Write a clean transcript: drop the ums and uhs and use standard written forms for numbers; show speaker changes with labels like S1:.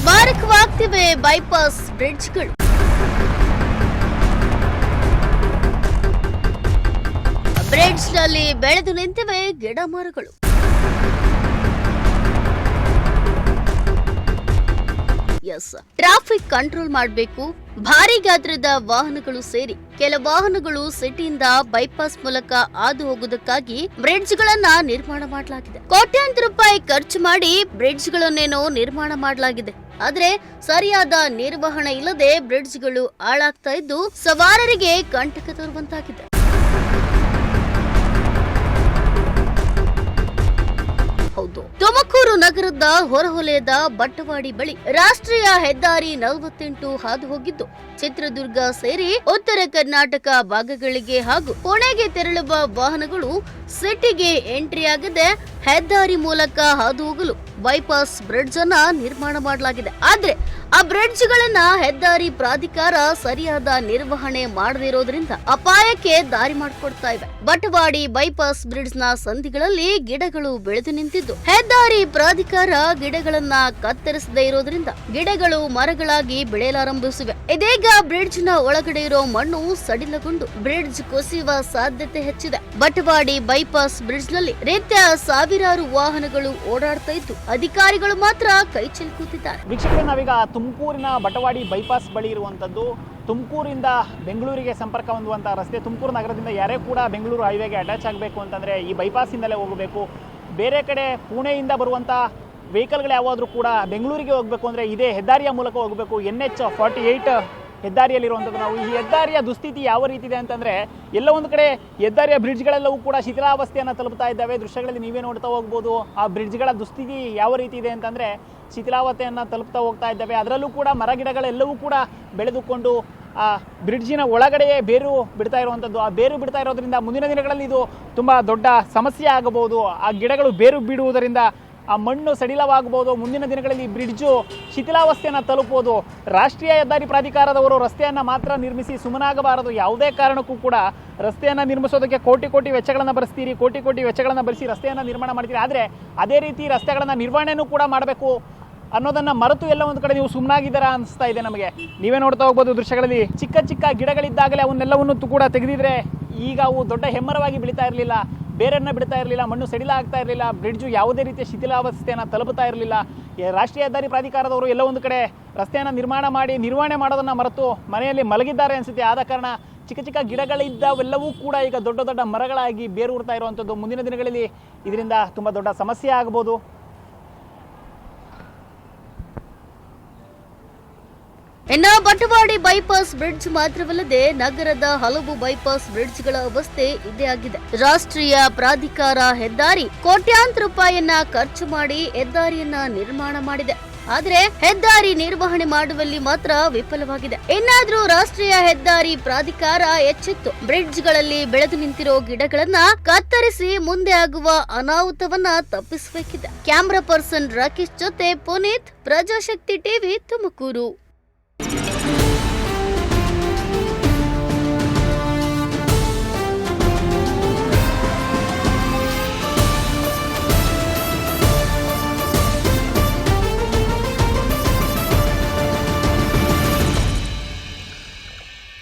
S1: ಮಾರಕವಾಗ್ತಿವೆ bypass ಬ್ರಿಡ್ಜ್ಗಳು. ಬ್ರಿಡ್ಜ್ನಲ್ಲಿ ಬೆಳೆದು ನಿಂತಿವೆ ಗಿಡ ಮರಗಳು. ಟ್ರಾಫಿಕ್ ಕಂಟ್ರೋಲ್ ಮಾಡಬೇಕು. ಭಾರಿ ಗಾತ್ರದ ವಾಹನಗಳು ಸೇರಿ ಕೆಲ ವಾಹನಗಳು ಸಿಟಿಯಿಂದ ಬೈಪಾಸ್ ಮೂಲಕ ಹಾದು ಹೋಗುವುದಕ್ಕಾಗಿ ಬ್ರಿಡ್ಜ್ಗಳನ್ನ ನಿರ್ಮಾಣ ಮಾಡಲಾಗಿದೆ. ಕೋಟ್ಯಾಂತರ ರೂಪಾಯಿ ಖರ್ಚು ಮಾಡಿ ಬ್ರಿಡ್ಜ್ಗಳನ್ನೇನೋ ನಿರ್ಮಾಣ ಮಾಡಲಾಗಿದೆ. ಆದ್ರೆ ಸರಿಯಾದ ನಿರ್ವಹಣೆ ಇಲ್ಲದೆ ಬ್ರಿಡ್ಜ್ಗಳು ಹಾಳಾಗ್ತಾ ಇದ್ದು ಸವಾರರಿಗೆ ಕಂಟಕ ತರುವಂತಾಗಿದೆ. ಹೌದು, ತುಮಕೂರು ನಗರದ ಹೊರವಲಯದ ಬಟ್ಟವಾಡಿ ಬಳಿ ರಾಷ್ಟ್ರೀಯ ಹೆದ್ದಾರಿ 48 ಹಾದು ಹೋಗಿದ್ದು ಚಿತ್ರದುರ್ಗ ಸೇರಿ ಉತ್ತರ ಕರ್ನಾಟಕ ಭಾಗಗಳಿಗೆ ಹಾಗೂ ಪುಣೆಗೆ ತೆರಳುವ ವಾಹನಗಳು ಸಿಟಿಗೆ ಎಂಟ್ರಿ ಆಗದೆ ಹೆದ್ದಾರಿ ಮೂಲಕ ಹಾದು ಹೋಗಲು ಬೈಪಾಸ್ ಬ್ರಿಡ್ಜ್ ಅನ್ನ ನಿರ್ಮಾಣ ಮಾಡಲಾಗಿದೆ. ಆದ್ರೆ ಆ ಬ್ರಿಡ್ಜ್ ಗಳನ್ನ ಹೆದ್ದಾರಿ ಪ್ರಾಧಿಕಾರ ಸರಿಯಾದ ನಿರ್ವಹಣೆ ಮಾಡದಿರೋದ್ರಿಂದ ಅಪಾಯಕ್ಕೆ ದಾರಿ ಮಾಡಿಕೊಡ್ತಾ ಇವೆ. ಬಟವಾಡಿ ಬೈಪಾಸ್ ಬ್ರಿಡ್ಜ್ ನ ಸಂಧಿಗಳಲ್ಲಿ ಗಿಡಗಳು ಬೆಳೆದು ನಿಂತಿದ್ದು ಹೆದ್ದಾರಿ ಪ್ರಾಧಿಕಾರ ಗಿಡಗಳನ್ನ ಕತ್ತರಿಸದೇ ಇರೋದ್ರಿಂದ ಗಿಡಗಳು ಮರಗಳಾಗಿ ಬೆಳೆಯಲಾರಂಭಿಸಿವೆ. ಇದೀಗ ಬ್ರಿಡ್ಜ್ ನ ಒಳಗಡೆ ಇರೋ ಮಣ್ಣು ಸಡಿಲಗೊಂಡು ಬ್ರಿಡ್ಜ್ ಕುಸಿಯುವ ಸಾಧ್ಯತೆ ಹೆಚ್ಚಿದೆ. ಬಟವಾಡಿ ಬೈಪಾಸ್ ಬ್ರಿಡ್ಜ್ ನಲ್ಲಿ ನಿತ್ಯ ಸಾವಿರಾರು ವಾಹನಗಳು ಓಡಾಡ್ತಾ ಇದ್ದು ಅಧಿಕಾರಿಗಳು ಮಾತ್ರ ಕೈ ಚೆಲ್ಲಿ ಕೂತಿದ್ದಾರೆ.
S2: ವೀಕ್ಷಕರೇ, ನಾವೀಗ ತುಮಕೂರಿನ ಬಟವಾಡಿ ಬೈಪಾಸ್ ಬಳಿ ಇರುವಂತದ್ದು. ತುಮಕೂರಿಂದ ಬೆಂಗಳೂರಿಗೆ ಸಂಪರ್ಕ ಹೊಂದುವಂತಹ ರಸ್ತೆ. ತುಮಕೂರು ನಗರದಿಂದ ಯಾರೇ ಕೂಡ ಬೆಂಗಳೂರು ಹೈವೇಗೆ ಅಟ್ಯಾಚ್ ಆಗಬೇಕು ಅಂತಂದ್ರೆ ಈ ಬೈಪಾಸ್ ಇಂದಲೇ ಹೋಗಬೇಕು. ಬೇರೆ ಕಡೆ ಪುಣೆಯಿಂದ ಬರುವಂತ ವೆಹಿಕಲ್ಗಳು ಯಾವಾದ್ರೂ ಕೂಡ ಬೆಂಗಳೂರಿಗೆ ಹೋಗಬೇಕು ಅಂದ್ರೆ ಇದೇ ಹೆದ್ದಾರಿಯ ಮೂಲಕ ಹೋಗಬೇಕು. NH48 ಹೆದ್ದಾರಿಯಲ್ಲಿರುವಂಥದ್ದು. ನಾವು ಈ ಹೆದ್ದಾರಿಯ ದುಸ್ಥಿತಿ ಯಾವ ರೀತಿ ಇದೆ ಅಂತಂದ್ರೆ ಎಲ್ಲ ಒಂದು ಕಡೆ ಹೆದ್ದಾರಿಯ ಬ್ರಿಡ್ಜ್ಗಳೆಲ್ಲವೂ ಕೂಡ ಶಿಥಿಲಾವಸ್ಥೆಯನ್ನು ತಲುಪ್ತಾ ಇದ್ದಾವೆ. ದೃಶ್ಯಗಳಲ್ಲಿ ನೀವೇ ನೋಡ್ತಾ ಹೋಗ್ಬೋದು. ಆ ಬ್ರಿಡ್ಜ್ಗಳ ದುಸ್ಥಿತಿ ಯಾವ ರೀತಿ ಇದೆ ಅಂತಂದ್ರೆ ಶಿಥಿಲಾವಸ್ಥೆಯನ್ನು ತಲುಪ್ತಾ ಹೋಗ್ತಾ ಇದ್ದಾವೆ. ಅದರಲ್ಲೂ ಕೂಡ ಮರ ಗಿಡಗಳೆಲ್ಲವೂ ಕೂಡ ಬೆಳೆದುಕೊಂಡು ಆ ಬ್ರಿಡ್ಜಿನ ಒಳಗಡೆಯೇ ಬೇರು ಬಿಡ್ತಾ ಇರುವಂಥದ್ದು. ಆ ಬೇರು ಬಿಡ್ತಾ ಇರೋದ್ರಿಂದ ಮುಂದಿನ ದಿನಗಳಲ್ಲಿ ಇದು ತುಂಬ ದೊಡ್ಡ ಸಮಸ್ಯೆ ಆಗಬಹುದು. ಆ ಗಿಡಗಳು ಬೇರು ಬಿಡುವುದರಿಂದ ಆ ಮಣ್ಣು ಸಡಿಲವಾಗಬಹುದು. ಮುಂದಿನ ದಿನಗಳಲ್ಲಿ ಬ್ರಿಡ್ಜು ಶಿಥಿಲಾವಸ್ಥೆಯನ್ನು ತಲುಪಬಹುದು. ರಾಷ್ಟ್ರೀಯ ಹೆದ್ದಾರಿ ಪ್ರಾಧಿಕಾರದವರು ರಸ್ತೆಯನ್ನು ಮಾತ್ರ ನಿರ್ಮಿಸಿ ಸುಮ್ಮನಾಗಬಾರದು. ಯಾವುದೇ ಕಾರಣಕ್ಕೂ ಕೂಡ ರಸ್ತೆಯನ್ನು ನಿರ್ಮಿಸೋದಕ್ಕೆ ಕೋಟಿ ವೆಚ್ಚಗಳನ್ನು ಭರಿಸ್ತೀರಿ, ಕೋಟಿ ವೆಚ್ಚಗಳನ್ನು ಭರಿಸಿ ರಸ್ತೆಯನ್ನು ನಿರ್ಮಾಣ ಮಾಡ್ತೀರಿ. ಆದರೆ ಅದೇ ರೀತಿ ರಸ್ತೆಗಳನ್ನು ನಿರ್ವಹಣೆನೂ ಕೂಡ ಮಾಡಬೇಕು ಅನ್ನೋದನ್ನ ಮರೆತು ಎಲ್ಲ ಒಂದು ಕಡೆ ನೀವು ಸುಮ್ಮನಾಗಿದ್ದೀರಾ ಅನಿಸ್ತಾ ಇದೆ ನಮಗೆ. ನೀವೇ ನೋಡ್ತಾ ಹೋಗ್ಬೋದು ದೃಶ್ಯಗಳಲ್ಲಿ. ಚಿಕ್ಕ ಗಿಡಗಳಿದ್ದಾಗಲೇ ಅವನ್ನೆಲ್ಲವನ್ನು ಕೂಡ ತೆಗೆದಿದ್ರೆ ಈಗ ಅವು ದೊಡ್ಡ ಹೆಮ್ಮರವಾಗಿ ಬೆಳೀತಾ ಇರಲಿಲ್ಲ, ಬೇರನ್ನ ಬಿಡ್ತಾ ಇರಲಿಲ್ಲ, ಮಣ್ಣು ಸಡಿಲ ಆಗ್ತಾ ಇರಲಿಲ್ಲ, ಬ್ರಿಡ್ಜು ಯಾವುದೇ ರೀತಿಯ ಶಿಥಿಲಾವಸ್ಥೆಯನ್ನು ತಲುಪುತ್ತಾ ಇರಲಿಲ್ಲ. ರಾಷ್ಟ್ರೀಯ ಹೆದ್ದಾರಿ ಪ್ರಾಧಿಕಾರದವರು ಎಲ್ಲ ಒಂದು ಕಡೆ ರಸ್ತೆಯನ್ನು ನಿರ್ಮಾಣ ಮಾಡಿ ನಿರ್ವಹಣೆ ಮಾಡೋದನ್ನ ಮರೆತು ಮನೆಯಲ್ಲಿ ಮಲಗಿದ್ದಾರೆ ಅನಿಸುತ್ತೆ. ಆದ ಕಾರಣ ಚಿಕ್ಕ ಗಿಡಗಳಿದ್ದಾವೆಲ್ಲವೂ ಕೂಡ ಈಗ ದೊಡ್ಡ ಮರಗಳಾಗಿ ಬೇರು ಉಡ್ತಾ ಇರುವಂಥದ್ದು. ಮುಂದಿನ ದಿನಗಳಲ್ಲಿ ಇದರಿಂದ ತುಂಬ ದೊಡ್ಡ ಸಮಸ್ಯೆ ಆಗಬಹುದು.
S1: ಇನ್ನು ಬಟವಾಡಿ ಬೈಪಾಸ್ ಬ್ರಿಡ್ಜ್ ಮಾತ್ರವಲ್ಲದೆ ನಗರದ ಹಲವು ಬೈಪಾಸ್ ಬ್ರಿಡ್ಜ್ಗಳ ಅವಸ್ಥೆ ಇದೇ ಆಗಿದೆ. ರಾಷ್ಟ್ರೀಯ ಪ್ರಾಧಿಕಾರ ಹೆದ್ದಾರಿ ಕೋಟ್ಯಾಂತರ ರೂಪಾಯಿಯನ್ನ ಖರ್ಚು ಮಾಡಿ ಹೆದ್ದಾರಿಯನ್ನ ನಿರ್ಮಾಣ ಮಾಡಿದೆ. ಆದ್ರೆ ಹೆದ್ದಾರಿ ನಿರ್ವಹಣೆ ಮಾಡುವಲ್ಲಿ ಮಾತ್ರ ವಿಫಲವಾಗಿದೆ. ಇನ್ನಾದ್ರೂ ರಾಷ್ಟ್ರೀಯ ಹೆದ್ದಾರಿ ಪ್ರಾಧಿಕಾರ ಎಚ್ಚೆತ್ತು ಬ್ರಿಡ್ಜ್ಗಳಲ್ಲಿ ಬೆಳೆದು ನಿಂತಿರೋ ಗಿಡಗಳನ್ನ ಕತ್ತರಿಸಿ ಮುಂದೆ ಆಗುವ ಅನಾಹುತವನ್ನ ತಪ್ಪಿಸಬೇಕಿದೆ. ಕ್ಯಾಮರಾ ಪರ್ಸನ್ ರಾಕೇಶ್ ಜೊತೆ ಪುನೀತ್, ಪ್ರಜಾಶಕ್ತಿ ಟಿವಿ, ತುಮಕೂರು.